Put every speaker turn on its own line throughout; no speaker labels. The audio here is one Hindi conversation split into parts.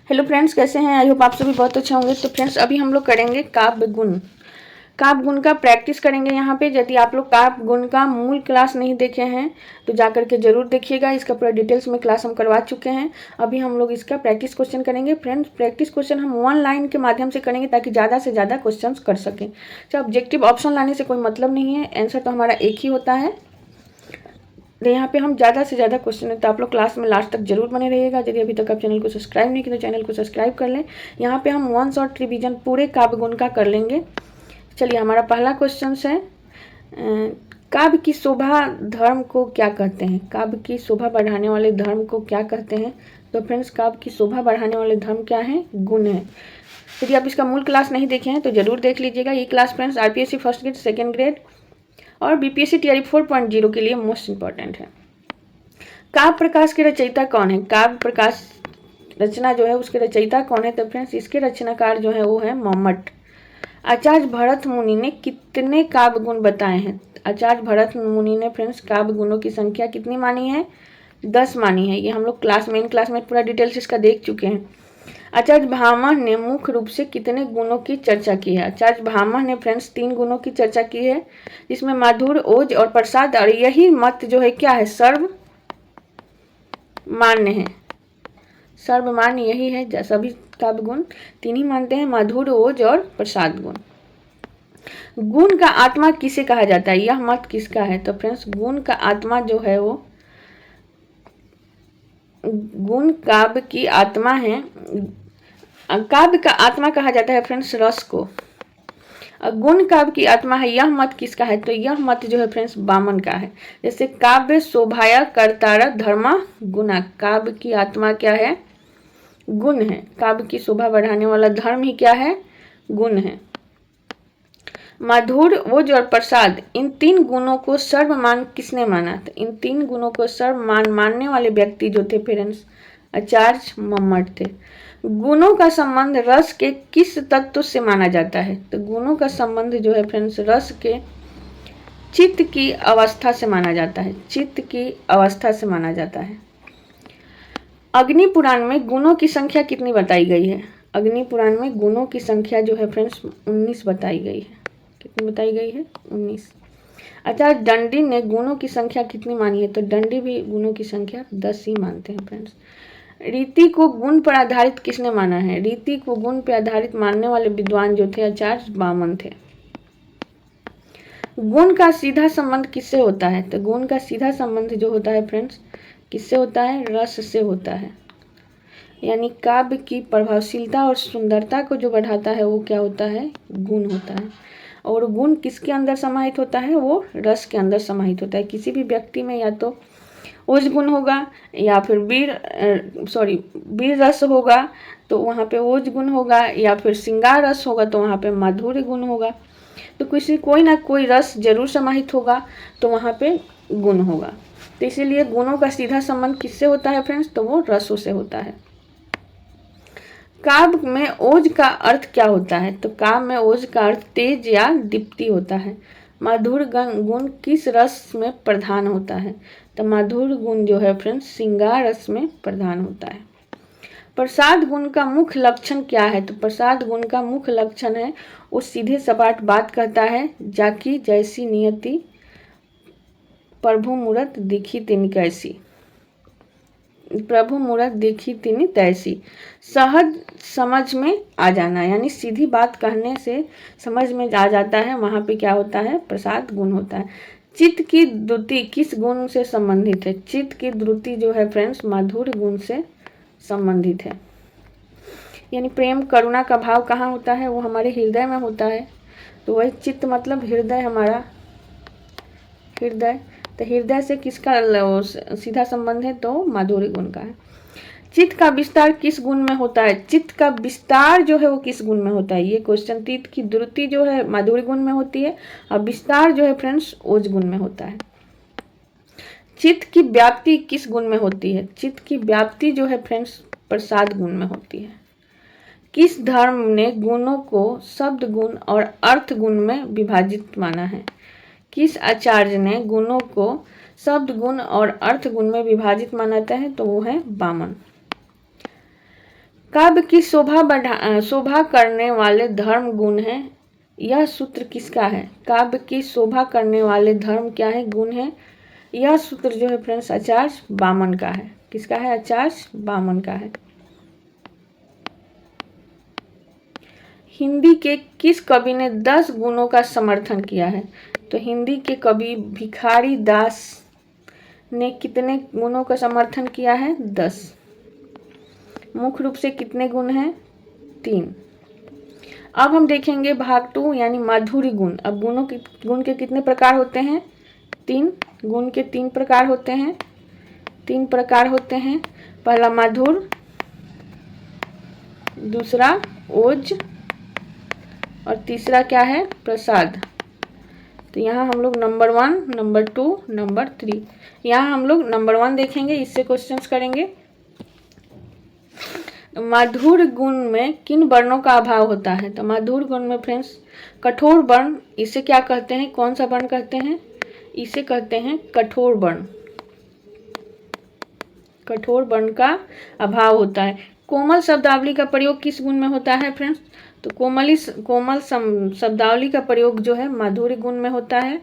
हेलो फ्रेंड्स, कैसे हैं? आई होप आप सभी बहुत अच्छे होंगे। तो फ्रेंड्स, अभी हम लोग करेंगे काव्य गुण। काव्य गुण का प्रैक्टिस करेंगे यहाँ पे। यदि आप लोग काव्य गुण का मूल क्लास नहीं देखे हैं तो जा करके जरूर देखिएगा। इसका पूरा डिटेल्स में क्लास हम करवा चुके हैं। अभी हम लोग इसका प्रैक्टिस क्वेश्चन करेंगे। फ्रेंड्स, प्रैक्टिस क्वेश्चन हम 1 लाइन के माध्यम से करेंगे ताकि ज़्यादा से ज़्यादा क्वेश्चन कर सकें। तो ऑब्जेक्टिव ऑप्शन लाने से कोई मतलब नहीं है, आंसर तो हमारा एक ही होता है। तो यहाँ पे हम ज़्यादा से ज़्यादा क्वेश्चन है, तो आप लोग क्लास में लास्ट तक जरूर बने रहिएगा। यदि अभी तक आप चैनल को सब्सक्राइब नहीं किया तो चैनल को सब्सक्राइब कर लें। यहाँ पे हम 1 शॉर्ट रिवीजन पूरे काव्य गुण का कर लेंगे। चलिए, हमारा पहला क्वेश्चन है, काव्य की शोभा धर्म को क्या कहते हैं? काव्य की शोभा बढ़ाने वाले धर्म को क्या कहते हैं? तो फ्रेंड्स, काव्य की शोभा बढ़ाने वाले धर्म क्या है? गुण है। यदि आप इसका मूल क्लास नहीं देखे हैं तो जरूर देख लीजिएगा। ये class friends RPSC first grade, second grade और बीपीएससी टीआरई 4.0 के लिए मोस्ट इंपॉर्टेंट है। काव्य प्रकाश के रचयिता कौन है? काव्य प्रकाश रचना जो है उसके रचयिता कौन है? तो फ्रेंड्स, इसके रचनाकार जो है वो है मम्मट। आचार्य भरत मुनि ने कितने काव्य गुण बताए हैं? आचार्य भरत मुनि ने फ्रेंड्स काव्य गुणों की संख्या कितनी मानी है? 10 मानी है। ये हम लोग मेन क्लास में पूरा डिटेल्स इसका देख चुके हैं। आचार्य भामह ने मुख्य रूप से कितने गुणों की चर्चा की है? आचार्य भामह ने फ्रेंड्स 3 गुणों की चर्चा की है, जिसमें माधुर्य, ओज और प्रसाद। और यही मत जो है क्या है? सर्वमान्य है। सर्वमान्य यही है। सभी काव्य गुण 3 ही मानते हैं, माधुर्य, ओज और प्रसाद गुण। गुण का आत्मा किसे कहा जाता है? यह मत किसका है? तो फ्रेंड्स, गुण का आत्मा जो है वो गुण काव्य की आत्मा है। काव्य का आत्मा कहा जाता है फ्रेंड्स रस को। गुण काव्य की आत्मा है। यह मत किसका है? तो यह मत जो है फ्रेंड्स वामन का है। जैसे काव्य शोभाया कर्तार धर्मा गुणा। काव्य की आत्मा क्या है? गुण है। काव्य की शोभा बढ़ाने वाला धर्म ही क्या है? गुण है। माधुर्य, ओज और प्रसाद, इन 3 गुणों को सर्वमान किसने माना? तो इन 3 गुणों को सर्वमान मानने वाले व्यक्ति जो थे फ्रेंड्स आचार्य मम्मट थे। गुणों का संबंध रस के किस तत्व से माना जाता है? तो गुणों का संबंध जो है फ्रेंड्स रस के चित्त की अवस्था से माना जाता है। चित्त की अवस्था से माना जाता है। अग्नि पुराण में गुणों की संख्या कितनी बताई गई है? अग्नि पुराण में गुणों की संख्या जो है फ्रेंड्स 19 बताई गई है। कितनी बताई गई है? 19। अच्छा, दंडी ने गुणों की संख्या कितनी मानी है? तो दंडी भी गुणों की संख्या 10 ही मानते हैं फ्रेंड्स। रीति को गुण पर आधारित किसने माना है? रीति को गुण पर आधारित मानने वाले विद्वान जो थे आचार्य वामन थे। गुण का सीधा संबंध किससे होता है? तो गुण का सीधा संबंध जो होता है फ्रेंड्स किससे होता है? रस से होता है। यानी काव्य की प्रभावशीलता और सुंदरता को जो बढ़ाता है वो क्या होता है? गुण होता है। और गुण किसके अंदर समाहित होता है? वो रस के अंदर समाहित होता है। किसी भी व्यक्ति में या तो ओज गुण होगा या फिर वीर रस होगा तो वहाँ पे ओज गुण होगा, या फिर श्रृंगार रस होगा तो वहाँ पे माधुर्य गुण होगा। तो कोई ना कोई रस जरूर समाहित होगा तो वहाँ पे गुण होगा। तो इसीलिए गुणों का सीधा संबंध किससे होता है फ्रेंड्स? तो वो रसों से होता है। काव्य में ओज का अर्थ क्या होता है? तो काव्य में ओज का अर्थ तेज या दीप्ति होता है। माधुर्य गुण किस रस में प्रधान होता है? तो माधुर्य गुण जो है फ्रेंड्स श्रृंगार रस में प्रधान होता है। प्रसाद गुण का मुख्य लक्षण क्या है? तो प्रसाद गुण का मुख्य लक्षण है वो सीधे सपाट बात कहता है। जाकी जैसी नियति प्रभु मूरत दिखी तिन कैसी। प्रभु मूरत देखी तिनी तैसी। सहज समझ में आ जाना, यानी सीधी बात कहने से समझ में आ जाता है, वहाँ पे क्या होता है? प्रसाद गुण होता है। चित्त की द्रुति किस गुण से संबंधित है? चित्त की द्रुति जो है फ्रेंड्स माधुर्य गुण से संबंधित है। यानी प्रेम करुणा का भाव कहाँ होता है? वो हमारे हृदय में होता है। तो वही चित्त मतलब हृदय, हमारा हृदय। तो हृदय से किसका सीधा संबंध है? तो माधुर्य गुण का है। चित्त का विस्तार किस गुण में होता है? चित्त का विस्तार जो है वो किस गुण में होता है? ये क्वेश्चन। चित्त की द्रुति जो है माधुर्य गुण में होती है और विस्तार जो है फ्रेंड्स ओज गुण में होता है। चित्त की व्याप्ति किस गुण में होती है? चित्त की व्याप्ति जो है फ्रेंड्स प्रसाद गुण में होती है। किस धर्म ने गुणों को शब्द गुण और अर्थ गुण में विभाजित माना है? किस आचार्य ने गुणों को शब्द गुण और अर्थ गुण में विभाजित मानता है? तो वो है वामन। काव्य की शोभा करने वाले धर्म गुण हैं। यह सूत्र किसका है? काव्य की शोभा करने वाले धर्म क्या है? गुण है। यह सूत्र जो है फ्रेंड्स आचार्य वामन का है। किसका है? आचार्य वामन का है। हिंदी के किस कवि ने 10 गुणों का समर्थन किया है? तो हिंदी के कवि भिखारी दास ने कितने गुणों का समर्थन किया है? 10। मुख्य रूप से कितने गुण हैं? 3। अब हम देखेंगे भाग 2 यानी माधुर्य गुण। अब गुण के कितने प्रकार होते हैं? 3। गुण के 3 प्रकार होते हैं। 3 प्रकार होते हैं। पहला मधुर, दूसरा ओज और तीसरा क्या है? प्रसाद। तो यहाँ हम लोग नंबर 1, नंबर 2, नंबर 3, यहाँ हम लोग नंबर 1 देखेंगे, इससे क्वेश्चंस करेंगे। मधुर गुण में किन वर्णों का अभाव होता है? तो मधुर गुण में फ्रेंड्स कठोर वर्ण, इसे क्या कहते हैं? कौन सा वर्ण कहते हैं? इसे कहते हैं कठोर वर्ण। कठोर वर्ण का अभाव होता है। कोमल शब्दावली का प्रयोग किस गुण में होता है फ्रेंड्स? तो कोमल शब्दावली का प्रयोग जो है माधुर्य गुण में होता है।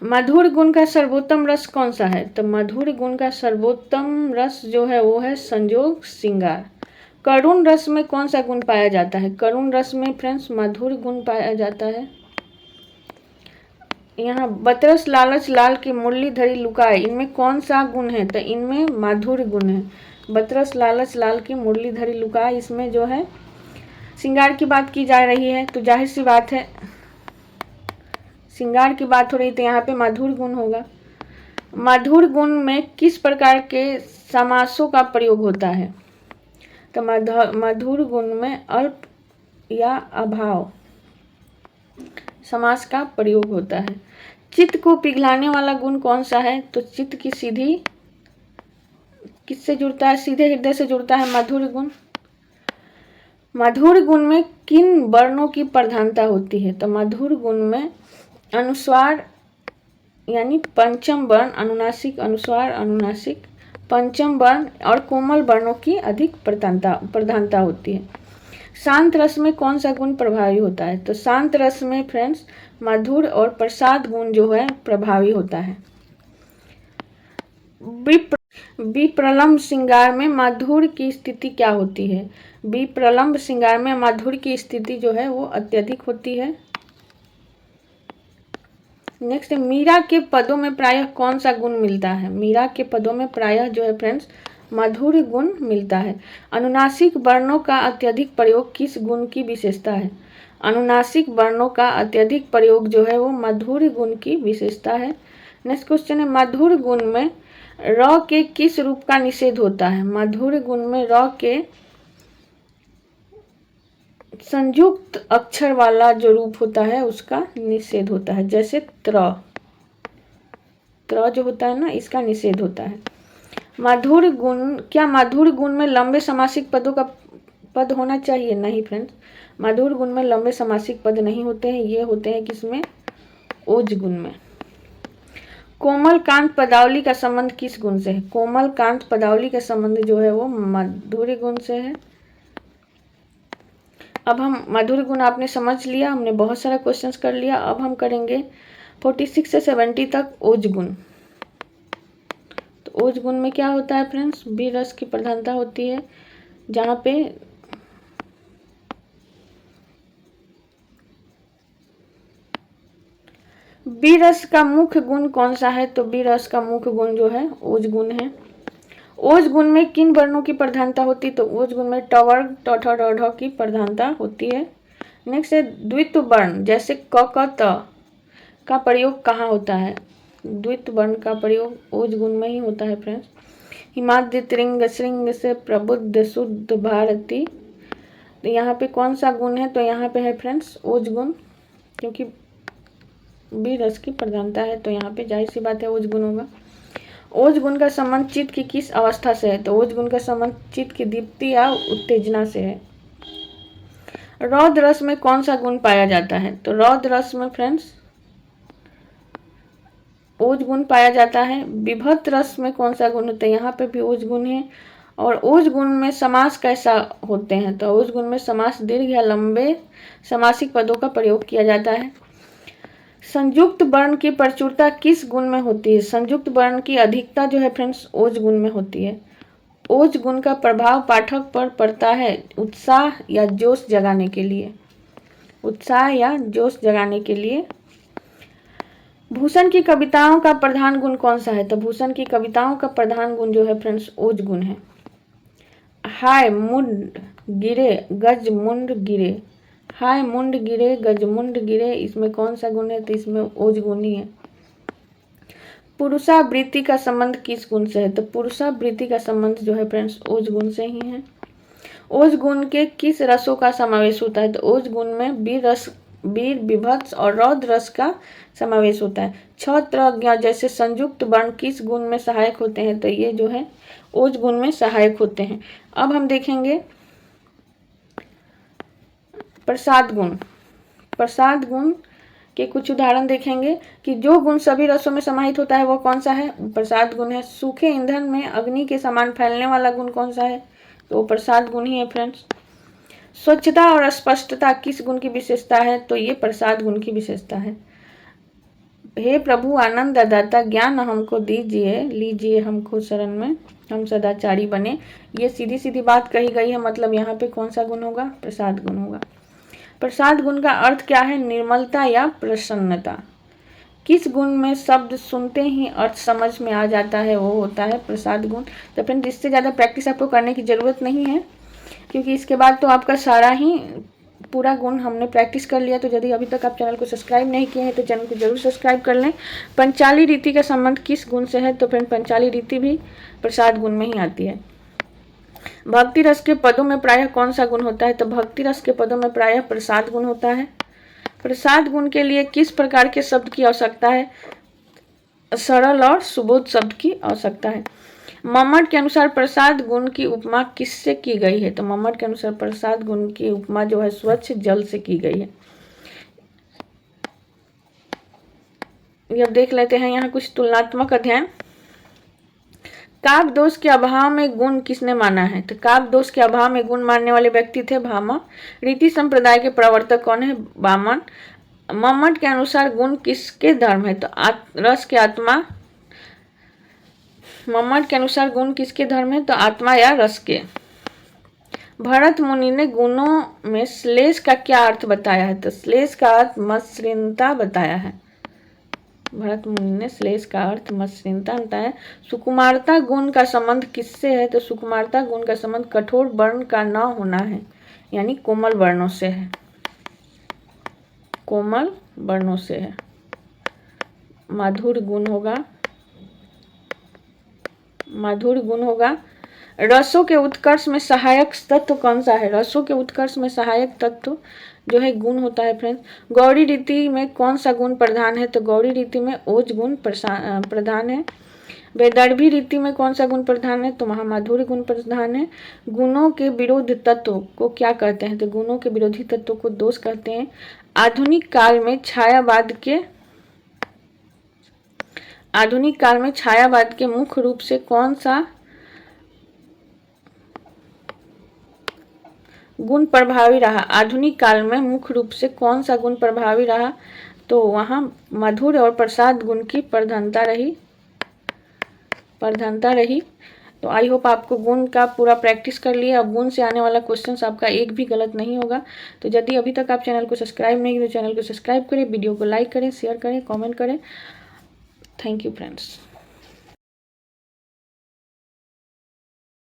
मधुर गुण का सर्वोत्तम रस कौन सा है? तो मधुर गुण का सर्वोत्तम रस जो है वो है संयोग श्रृंगार। करुण रस में कौन सा गुण पाया जाता है? करुण रस में फ्रेंड्स मधुर गुण पाया जाता है। यहाँ बतरस लालच लाल की मुरली धरी लुकाए, इनमें कौन सा गुण है? तो इनमें माधुर्य गुण है। बतरस लालच लाल की मुरली धरी लुकाए, इसमें जो है श्रृंगार की बात की जा रही है, तो जाहिर सी बात है श्रृंगार की बात हो रही, तो यहाँ पे मधुर गुण होगा। मधुर गुण में किस प्रकार के समासों का प्रयोग होता है? तो मधुर गुण में अल्प या अभाव समास का प्रयोग होता है। चित्त को पिघलाने वाला गुण कौन सा है? तो चित्त की सीधी किससे जुड़ता है? सीधे हृदय से जुड़ता है मधुर गुण। मधुर गुण में किन वर्णों की प्रधानता होती है? तो मधुर गुण में अनुस्वार यानी पंचम वर्ण, अनुनासिक, अनुस्वार, अनुनासिक, पंचम वर्ण और कोमल वर्णों की अधिक प्रधानता होती है। शांत रस में कौन सा गुण प्रभावी होता है? तो शांत रस में फ्रेंड्स मधुर और प्रसाद गुण जो है प्रभावी होता है। विप्रलंब श्रृंगार में माधुर्य की स्थिति क्या होती है? विप्रलंब श्रृंगार में माधुर्य की स्थिति जो है वो अत्यधिक होती है। नेक्स्ट, मीरा के पदों में प्रायः कौन सा गुण मिलता है? मीरा के पदों में प्रायः जो है फ्रेंड्स मधुर गुण मिलता है। अनुनासिक वर्णों का अत्यधिक प्रयोग किस गुण की विशेषता है? अनुनासिक वर्णों का अत्यधिक प्रयोग जो है वो मधुर गुण की विशेषता है। नेक्स्ट क्वेश्चन है, मधुर गुण में र के किस रूप का निषेध होता है? मधुर गुण में र के संयुक्त अक्षर वाला जो रूप होता है उसका निषेध होता है, जैसे त्र जो होता है ना, इसका निषेध होता है। मधुर गुण, क्या मधुर गुण में लंबे समासिक पदों का पद होना चाहिए? नहीं फ्रेंड्स, मधुर गुण में लंबे समासिक पद नहीं होते हैं, ये होते हैं किसमें? ओज गुण में। कोमल कांत पदावली का संबंध किस गुण से है? कोमल कांत पदावली का संबंध जो है वो मधुर गुण से है। अब हम मधुर गुण आपने समझ लिया, हमने बहुत सारा क्वेश्चंस कर लिया। अब हम करेंगे 46 से 70 तक ओज गुण। तो ओज गुण में क्या होता है फ्रेंड्स? बी रस की प्रधानता होती है, जहाँ पे बी रस का मुख्य गुण कौन सा है? तो बी रस का मुख्य गुण जो है ओज गुण है। ओज गुण में किन वर्णों की प्रधानता होती है? तो ओज गुण में ट वर्ग, ट ठ ड ढ की प्रधानता होती है। नेक्स्ट है द्वित्व वर्ण, जैसे क क त का प्रयोग कहाँ होता है? द्वित्व वर्ण का प्रयोग ओज गुण में ही होता है फ्रेंड्स। हिमाद्य त्रिंग श्रृंग से प्रबुद्ध शुद्ध भारती, तो यहाँ पे कौन सा गुण है? तो यहाँ पे है फ्रेंड्स ओज गुण, क्योंकि बी रस की प्रधानता है, तो यहाँ पे जाहिर सी बात है ओज गुण होगा। ओज गुण का संबंध चित्त की किस अवस्था से है? तो ओज गुण का संबंध चित्त की दीप्ति या उत्तेजना से है। रौद्र रस में कौन सा गुण पाया जाता है? तो रौद्र रस में फ्रेंड्स ओज गुण पाया जाता है। विभक्त रस में कौन सा गुण होता है? यहाँ पे भी ओज गुण है। और ओज गुण में समास कैसा होते हैं, तो ओज गुण में समास दीर्घ या लंबे समासिक पदों का प्रयोग किया जाता है। संयुक्त वर्ण की प्रचुरता किस गुण में होती है, संयुक्त वर्ण की अधिकता जो है फ्रेंड्स ओज गुण में होती है। ओज गुण का प्रभाव पाठक पर पड़ता है उत्साह या जोश जगाने के लिए, उत्साह या जोश जगाने के लिए। भूषण की कविताओं का प्रधान गुण कौन सा है, तो भूषण की कविताओं का प्रधान गुण जो है फ्रेंड्स ओज गुण है। हाय मुंड गिरे गज मुंड गिरे, हाय मुंड गिरे गज मुंड गिरे, इसमें कौन सा गुण है, तो इसमें ओज गुण ही है। पुरुषावृत्ति का संबंध किस गुण से है, तो पुरुषावृत्ति का संबंध जो है फ्रेंड्स ओज गुण से ही है। ओज गुण के किस रसों का समावेश होता है, तो ओज गुण में वीर रस, वीर, विभत्स और रौद्र रस का समावेश होता है। क्षत्रज्ञ जैसे संयुक्त वर्ण किस गुण में सहायक होते हैं, तो ये जो है ओज गुण में सहायक होते हैं। अब हम देखेंगे प्रसाद गुण। प्रसाद गुण के कुछ उदाहरण देखेंगे कि जो गुण सभी रसों में समाहित होता है वो कौन सा है, प्रसाद गुण है। सूखे ईंधन में अग्नि के समान फैलने वाला गुण कौन सा है, तो वो प्रसाद गुण ही है फ्रेंड्स। स्वच्छता और स्पष्टता किस गुण की विशेषता है, तो ये प्रसाद गुण की विशेषता है। हे प्रभु आनंद दाता ज्ञान हमको दीजिए, लीजिए हमको शरण में, हम सदाचारी बने, ये सीधी सीधी बात कही गई है, मतलब यहाँ पे कौन सा गुण होगा, प्रसाद गुण होगा। प्रसाद गुण का अर्थ क्या है, निर्मलता या प्रसन्नता। किस गुण में शब्द सुनते ही अर्थ समझ में आ जाता है, वो होता है प्रसाद गुण। तो फ्रेंड इससे ज़्यादा प्रैक्टिस आपको करने की ज़रूरत नहीं है, क्योंकि इसके बाद तो आपका सारा ही पूरा गुण हमने प्रैक्टिस कर लिया। तो यदि अभी तक आप चैनल को सब्सक्राइब नहीं किए हैं तो चैनल को जरूर सब्सक्राइब कर लें। पंचाली रीति का संबंध किस गुण से है, तो फ्रेंड पंचाली रीति भी प्रसाद गुण में ही आती है। भक्ति रस के पदों में प्रायः कौन सा गुण होता है, तो भक्ति रस के पदों में प्रायः प्रसाद गुण होता है। प्रसाद गुण के लिए किस प्रकार के शब्द की आवश्यकता है, सरल और सुबोध शब्द की आवश्यकता है। मम्मट के अनुसार प्रसाद गुण की उपमा किससे की गई है, तो मम्मट के अनुसार प्रसाद गुण की उपमा जो है स्वच्छ जल से की गई है। अब देख लेते हैं यहाँ कुछ तुलनात्मक अध्ययन। काव्य दोष के अभाव में गुण किसने माना है, तो काव्य दोष के अभाव में गुण मानने वाले व्यक्ति थे भामा। रीति संप्रदाय के प्रवर्तक कौन है, वामन। मम्मट के अनुसार गुण किसके धर्म है, तो रस के आत्मा। मम्मट के अनुसार गुण किसके धर्म है, तो आत्मा या रस के। भरत मुनि ने गुणों में श्लेष का क्या अर्थ बताया है, तो श्लेष का अर्थ मसृणता बताया है। भरत मुनि ने श्लेष का अर्थ मसृणता बताया। सुकुमारता गुण का संबंध किससे है, तो सुकुमारता गुण का संबंध कठोर वर्ण का न होना है, यानी कोमल वर्णों से है, कोमल वर्णों से है। माधुर्य गुण होगा, माधुर्य गुण होगा। रसों के उत्कर्ष में सहायक तत्व कौन सा है, रसों के उत्कर्ष में सहायक तत्व जो है गुण होता है फ्रेंड्स। गौड़ी रीति में कौन सा गुण प्रधान है, तो गौड़ी रीति में ओज गुण प्रधान है। वैदर्भी रीति में कौन सा गुण प्रधान है, तो महामाधुर्य गुण प्रधान है। गुणों के विरोध तत्व को क्या कहते हैं, तो गुणों के विरोधी तत्व को दोष कहते हैं। आधुनिक काल में छायावाद के मुख्य रूप से कौन सा गुण प्रभावी रहा, आधुनिक काल में मुख्य रूप से कौन सा गुण प्रभावी रहा, तो वहाँ मधुर और प्रसाद गुण की प्रधानता रही। तो आई होप आपको गुण का पूरा प्रैक्टिस कर लिया। अब गुण से आने वाला क्वेश्चन आपका एक भी गलत नहीं होगा। तो यदि अभी तक आप चैनल को सब्सक्राइब नहीं किए तो चैनल को सब्सक्राइब करें, वीडियो को लाइक करें, शेयर करें, कमेंट करें। Thank you friends.